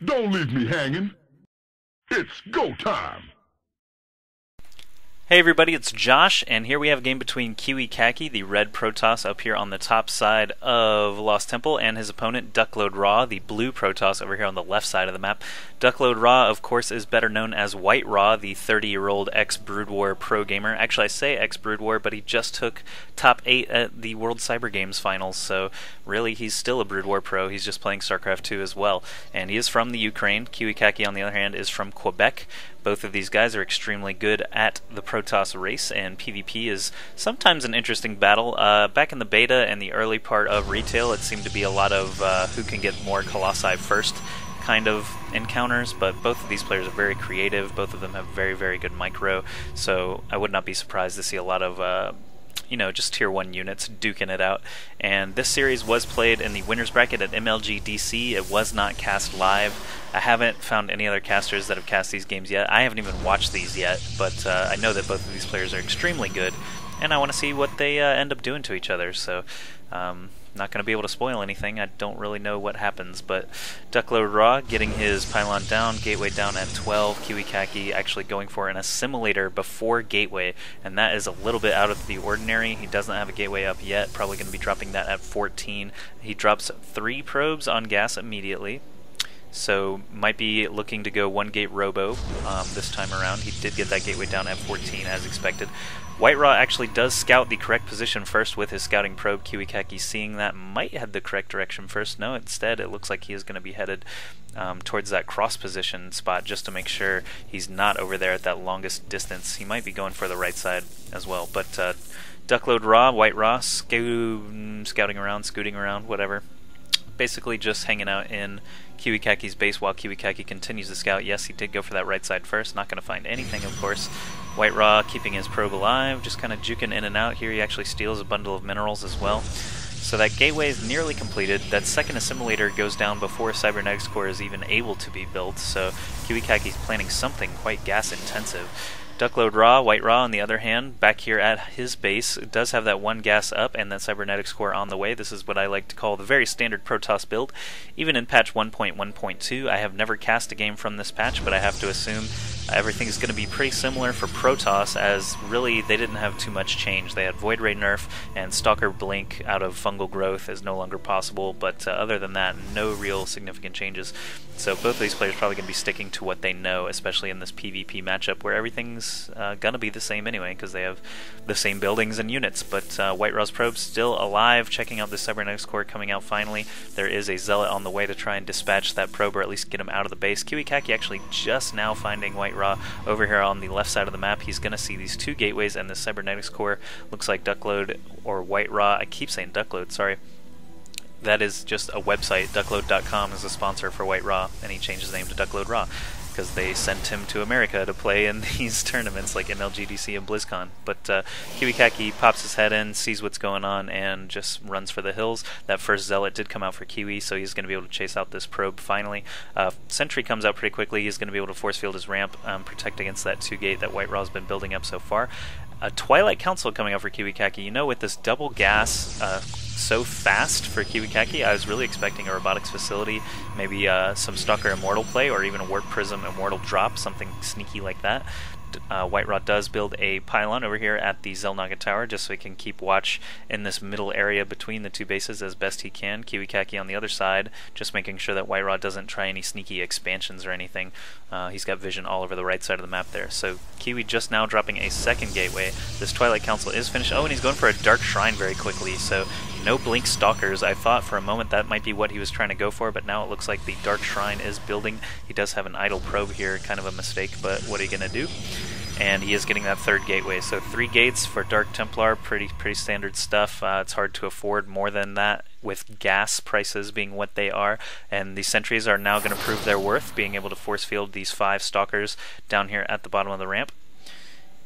Don't leave me hanging. It's go time. Hey everybody, it's Josh, and here we have a game between KiWiKaKi, the red Protoss, up here on the top side of Lost Temple, and his opponent, Duckload Raw, the blue Protoss, over here on the left side of the map. Duckload Raw, of course, is better known as White Raw, the 30-year-old ex-Brood War pro gamer. Actually, I say ex-Brood War, but he just took top 8 at the World Cyber Games finals, so really he's still a Brood War pro. He's just playing StarCraft 2 as well. And he is from the Ukraine. KiWiKaKi, on the other hand, is from Quebec. Both of these guys are extremely good at the Protoss race, and PvP is sometimes an interesting battle. Back in the beta and the early part of retail, it seemed to be a lot of who can get more Colossi first kind of encounters, but both of these players are very creative. Both of them have very, very good micro, so I would not be surprised to see a lot of just tier 1 units duking it out. And this series was played in the winner's bracket at MLG DC. It was not cast live. I haven't found any other casters that have cast these games yet. I haven't even watched these yet, but I know that both of these players are extremely good, and I want to see what they end up doing to each other. So not going to be able to spoil anything. I don't really know what happens, but Duckload Raw getting his pylon down, gateway down at 12, KiWiKaKi actually going for an assimilator before gateway, and that is a little bit out of the ordinary. He doesn't have a gateway up yet, probably going to be dropping that at 14. He drops 3 probes on gas immediately, so might be looking to go 1 gate robo this time around. He did get that gateway down at 14 as expected. White Raw actually does scout the correct position first with his scouting probe. KiWiKaKi, seeing that, might head the correct direction first. No, instead it looks like he is going to be headed towards that cross position spot just to make sure he's not over there at that longest distance. He might be going for the right side as well. But Duckload Raw, White Raw, scouting around, scooting around, whatever. Basically just hanging out in KiWiKaKi's base while KiWiKaKi continues to scout. Yes, he did go for that right side first. Not going to find anything, of course. White Raw keeping his probe alive, just kind of juking in and out. Here he actually steals a bundle of minerals as well. So that gateway is nearly completed. That second assimilator goes down before Cybernetics Core is even able to be built, so KiWiKaKi's planning something quite gas intensive. Duckload Raw, White Raw, on the other hand, back here at his base, does have that 1 gas up and that Cybernetics Core on the way. This is what I like to call the very standard Protoss build. Even in patch 1.1.2, I have never cast a game from this patch, but I have to assume everything is going to be pretty similar for Protoss, as really they didn't have too much change. They had Void Ray nerf, and Stalker Blink out of fungal growth is no longer possible, but other than that, no real significant changes. So both of these players are probably going to be sticking to what they know, especially in this PvP matchup where everything's going to be the same anyway, because they have the same buildings and units. But White Raw's probe still alive, checking out the Cybernetics Core coming out finally. There is a Zealot on the way to try and dispatch that probe, or at least get him out of the base. KiWiKaKi actually just now finding White Raw over here on the left side of the map. He's going to see these 2 gateways and the Cybernetics Core. Looks like Duckload or White Raw. I keep saying Duckload, sorry. That is just a website. Duckload.com is a sponsor for White Raw, and he changed his name to Duckload Raw because they sent him to America to play in these tournaments like MLG DC and BlizzCon. But KiWiKaKi pops his head in, sees what's going on, and just runs for the hills. That first Zealot did come out for Kiwi, so he's going to be able to chase out this probe finally. Sentry comes out pretty quickly. He's going to be able to force field his ramp, protect against that 2 gate that White Raw's been building up so far. A Twilight Council coming out for KiWiKaKi. You know, with this double gas so fast for KiWiKaKi, I was really expecting a robotics facility, maybe some Stalker Immortal play, or even a Warp Prism Immortal drop, something sneaky like that. White Raw does build a pylon over here at the Xel'Naga Tower just so he can keep watch in this middle area between the 2 bases as best he can. KiWiKaKi on the other side, just making sure that White Raw doesn't try any sneaky expansions or anything. He's got vision all over the right side of the map there. So Kiwi just now dropping a 2nd gateway. This Twilight Council is finished. Oh, and he's going for a Dark Shrine very quickly, so no Blink Stalkers. I thought for a moment that might be what he was trying to go for, but now it looks like the Dark Shrine is building. He does have an idle probe here, kind of a mistake, but what are you going to do? And he is getting that 3rd gateway. So 3 gates for Dark Templar, pretty standard stuff. It's hard to afford more than that with gas prices being what they are. And the sentries are now going to prove their worth, being able to force field these 5 stalkers down here at the bottom of the ramp.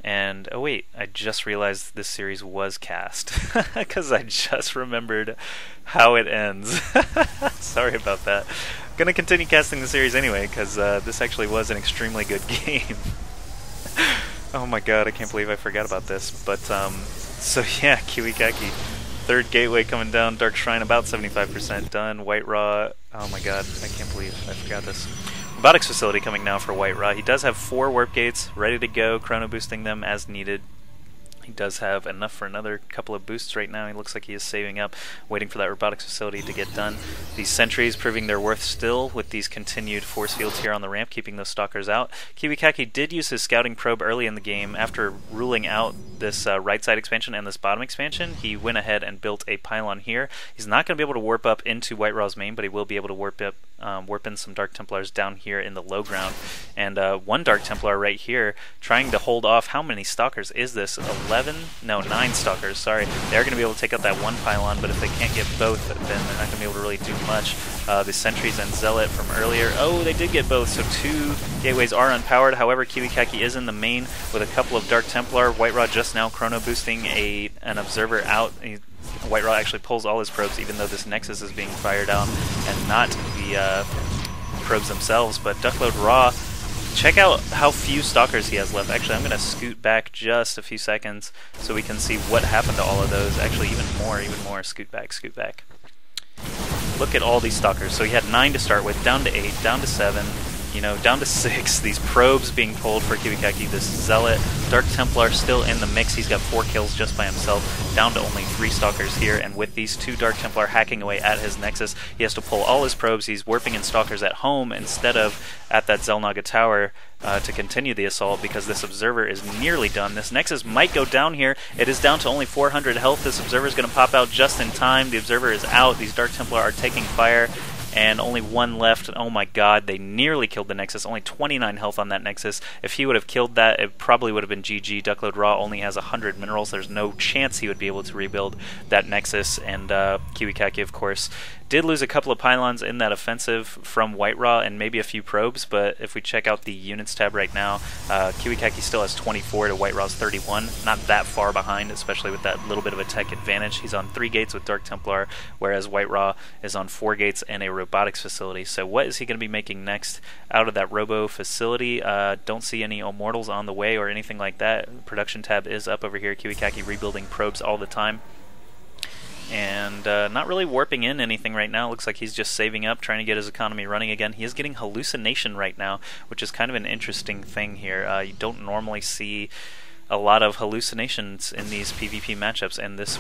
And, oh wait, I just realized this series was cast, because I just remembered how it ends. Sorry about that. I'm going to continue casting the series anyway, because this actually was an extremely good game. Oh my god, I can't believe I forgot about this. But, so yeah, KiWiKaKi third gateway coming down. Dark Shrine about 75% done. White Raw, oh my god, I can't believe I forgot this. Robotics facility coming now for White Raw. He does have 4 warp gates ready to go, chrono boosting them as needed. He does have enough for another couple of boosts right now. He looks like he is saving up, waiting for that robotics facility to get done. These sentries proving their worth still with these continued force fields here on the ramp, keeping those stalkers out. KiWiKaKi did use his scouting probe early in the game. After ruling out this right side expansion and this bottom expansion, he went ahead and built a pylon here. He's not going to be able to warp up into White Raw's main, but he will be able to warp in some Dark Templars down here in the low ground. And one Dark Templar right here trying to hold off. How many stalkers is this? 9 stalkers, sorry. They're going to be able to take out that one pylon, but if they can't get both, then they're not going to be able to really do much. The sentries and zealot from earlier, oh, they did get both, so 2 gateways are unpowered. However, KiWiKaKi is in the main with a couple of Dark Templar. White Raw just now chrono boosting an observer out. White Raw actually pulls all his probes, even though this Nexus is being fired out and not the probes themselves. But Duckload Raw, check out how few stalkers he has left. Actually, I'm going to scoot back just a few seconds so we can see what happened to all of those. Actually, even more. Scoot back, scoot back. Look at all these stalkers. So he had 9 to start with, down to 8, down to 7, down to 6. These probes being pulled for KiWiKaKi. This Zealot, Dark Templar still in the mix. He's got 4 kills just by himself, down to only 3 stalkers here. And with these 2 Dark Templar hacking away at his Nexus, he has to pull all his probes. He's warping in stalkers at home instead of at that Xel'Naga tower to continue the assault, because this Observer is nearly done. This Nexus might go down here. It is down to only 400 health. This Observer is going to pop out just in time. The Observer is out. These Dark Templar are taking fire. And only 1 left. Oh my god, they nearly killed the Nexus. Only 29 health on that Nexus. If he would have killed that, it probably would have been GG. Duckload Raw only has 100 minerals. There's no chance he would be able to rebuild that Nexus. And KiWiKaKi, of course, did lose a couple of pylons in that offensive from White Raw and maybe a few probes, but if we check out the units tab right now, KiWiKaKi still has 24 to White Raw's 31. Not that far behind, especially with that little bit of a tech advantage. He's on 3 gates with Dark Templar, whereas White Raw is on 4 gates and a robotics facility. So what is he going to be making next out of that robo facility? Don't see any immortals on the way or anything like that. Production tab is up over here. KiWiKaKi rebuilding probes all the time. And not really warping in anything right now. Looks like he's just saving up, trying to get his economy running again. He is getting hallucination right now, which is kind of an interesting thing here. You don't normally see a lot of hallucinations in these PvP matchups, and this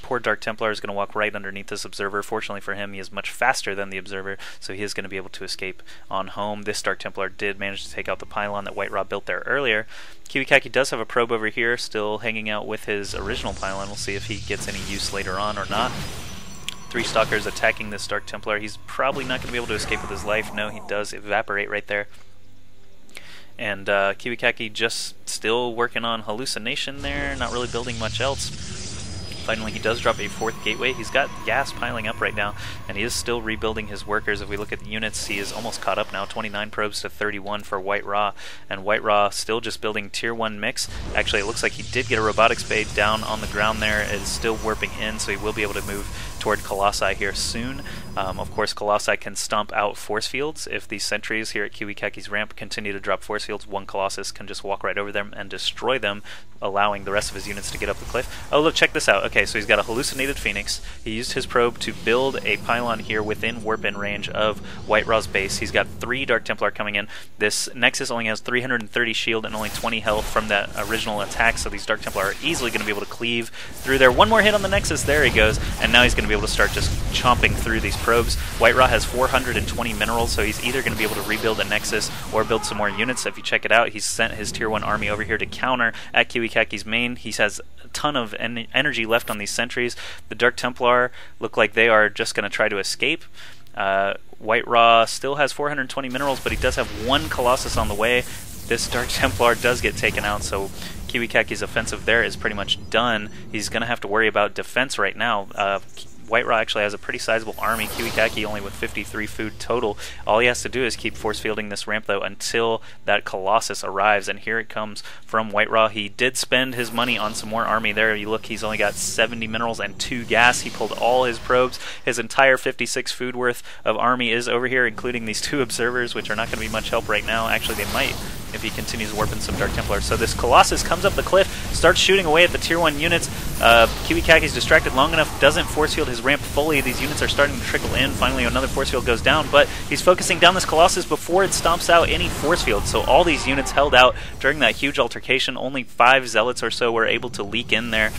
poor Dark Templar is going to walk right underneath this Observer. Fortunately for him, he is much faster than the Observer, so he is going to be able to escape on home. This Dark Templar did manage to take out the pylon that White Raw built there earlier. KiWiKaKi does have a probe over here, still hanging out with his original pylon. We'll see if he gets any use later on or not. 3 stalkers attacking this Dark Templar. He's probably not going to be able to escape with his life. No, he does evaporate right there. And KiWiKaKi just still working on hallucination there, not really building much else. Finally, he does drop a 4th gateway. He's got gas piling up right now, and he is still rebuilding his workers. If we look at the units, he is almost caught up now. 29 probes to 31 for White Raw, and White Raw still just building tier 1 mix. Actually, it looks like he did get a robotics spade down on the ground there. It is still warping in, so he will be able to move toward Colossi here soon. Of course, Colossi can stomp out force fields. If these sentries here at KiWiKaKi's ramp continue to drop force fields, one Colossus can just walk right over them and destroy them, allowing the rest of his units to get up the cliff. Oh, look, check this out. Okay, so he's got a hallucinated Phoenix. He used his probe to build a pylon here within warp-in range of White Raw's base. He's got 3 Dark Templar coming in. This Nexus only has 330 shield and only 20 health from that original attack, so these Dark Templar are easily going to be able to cleave through there. One more hit on the Nexus, there he goes, and now he's going to be able to start just chomping through these probes. White Raw has 420 minerals, so he's either going to be able to rebuild a Nexus or build some more units. If you check it out, he's sent his tier 1 army over here to counter at KiWiKaKi's main. He has a ton of energy left on these sentries. The Dark Templar look like they are just going to try to escape. White Raw still has 420 minerals, but he does have 1 Colossus on the way. This Dark Templar does get taken out, so KiWiKaKi's offensive there is pretty much done. He's going to have to worry about defense right now. White Raw actually has a pretty sizable army. KiWiKaKi only with 53 food total. All he has to do is keep force fielding this ramp, though, until that Colossus arrives, and here it comes from White Raw. He did spend his money on some more army there. You look, he's only got 70 minerals and 2 gas. He pulled all his probes. His entire 56 food worth of army is over here, including these 2 observers, which are not going to be much help right now. Actually, they might if he continues warping some Dark Templar. So this Colossus comes up the cliff, starts shooting away at the tier 1 units. KiWiKaKi's distracted long enough, doesn't force field his ramp fully. These units are starting to trickle in. Finally, another force field goes down, but he's focusing down this Colossus before it stomps out any force field. So all these units held out during that huge altercation. Only 5 Zealots or so were able to leak in there.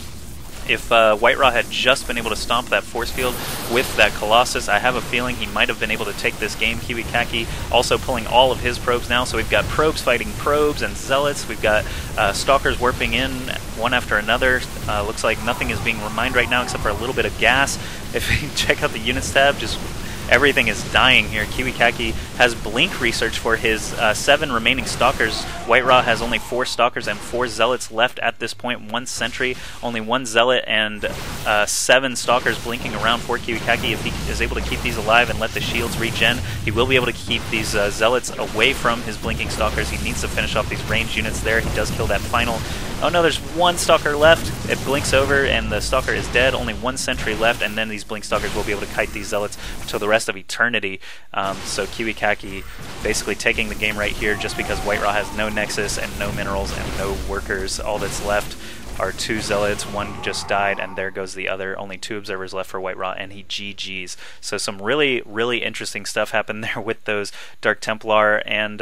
If White Raw had just been able to stomp that force field with that Colossus, I have a feeling he might have been able to take this game. KiWiKaKi also pulling all of his probes now, so we've got probes fighting probes and Zealots. We've got Stalkers warping in one after another. Looks like nothing is being mined right now except for a little bit of gas. If you check out the units tab, just everything is dying here. KiWiKaKi has blink research for his 7 remaining Stalkers. White Raw has only 4 Stalkers and 4 Zealots left at this point. 1 Sentry, only 1 Zealot, and 7 Stalkers blinking around for KiWiKaKi. If he is able to keep these alive and let the shields regen, he will be able to keep these Zealots away from his blinking Stalkers. He needs to finish off these ranged units there. He does kill that final. Oh no, there's 1 Stalker left. It blinks over and the Stalker is dead. Only 1 Sentry left, and then these blink Stalkers will be able to kite these Zealots until the rest of eternity. So KiWiKaKi basically taking the game right here just because White Raw has no Nexus and no minerals and no workers. All that's left are 2 Zealots. 1 just died, and there goes the other. Only 2 observers left for White Raw, and he GG's. So some really, really interesting stuff happened there with those Dark Templar, and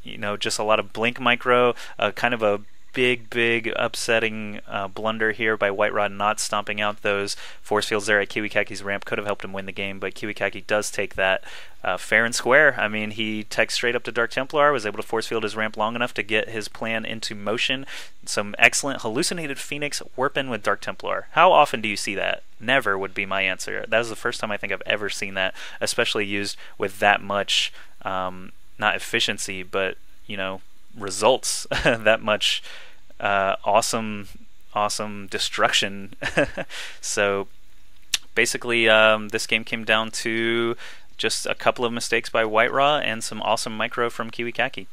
you know, just a lot of blink micro, kind of a big upsetting blunder here by White Raw not stomping out those force fields there at KiWiKaKi's ramp. Could have helped him win the game, but KiWiKaKi does take that fair and square. I mean, he teched straight up to Dark Templar, was able to force field his ramp long enough to get his plan into motion. Some excellent hallucinated Phoenix warping with Dark Templar. How often do you see that? Never would be my answer. That was the first time I think I've ever seen that, especially used with that much, not efficiency, but, you know, results. That much awesome destruction. So basically this game came down to just a couple of mistakes by White Raw and some awesome micro from KiWiKaKi.